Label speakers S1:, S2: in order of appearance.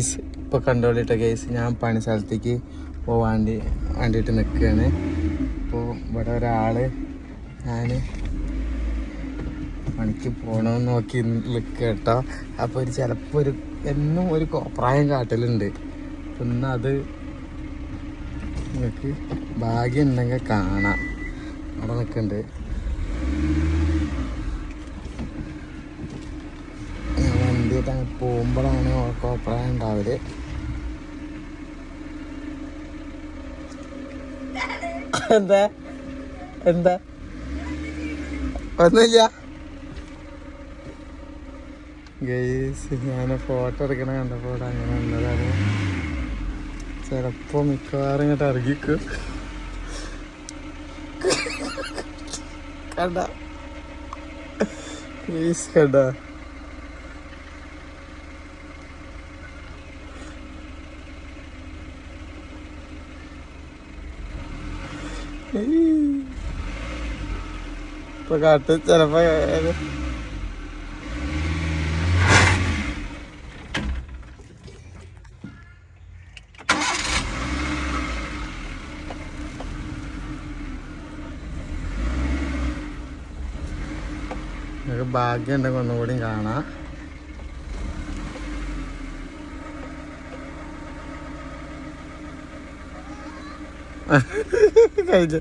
S1: ഇപ്പോൾ കണ്ടോളിട്ട കേസ് ഞാൻ പണി സ്ഥലത്തേക്ക് വേണ്ടിയിട്ട് നിൽക്കുകയാണ്. അപ്പോൾ ഇവിടെ ഒരാൾ ഞാൻ പണിക്ക് പോകണമെന്ന് നോക്കി നിൽക്കുക കേട്ടോ. അപ്പോൾ ചിലപ്പോൾ എന്നും ഒരു കോപ്രായം കാട്ടലുണ്ട്. ഇന്ന് അത് നിങ്ങൾക്ക് ഭാഗ്യം ഉണ്ടെങ്കിൽ കാണാം. അവിടെ നിൽക്കുന്നുണ്ട്. ഞാൻ വണ്ടിയിട്ട് അങ്ങ് പോകുമ്പോഴാണ് കോപ്രായം ഉണ്ടാവല്. എന്താ എന്താ ഒന്നുമില്ല ഗൈസ്. ഞാൻ ഫോട്ടോ എടുക്കണ കണ്ടപ്പോൾ ഇവിടെ അങ്ങനെ വന്നതാണ്. ചിലപ്പോൾ മിക്കവാറും ഇങ്ങോട്ട് ഇറങ്ങിക്കും. കണ്ട ഗൈസ് കണ്ട. ഇപ്പൊ കാട്ട് ചിലപ്പോ ഭാഗ്യം ഉണ്ടെങ്കിൽ ഒന്നുകൂടി കാണാം. കഴിഞ്ഞു.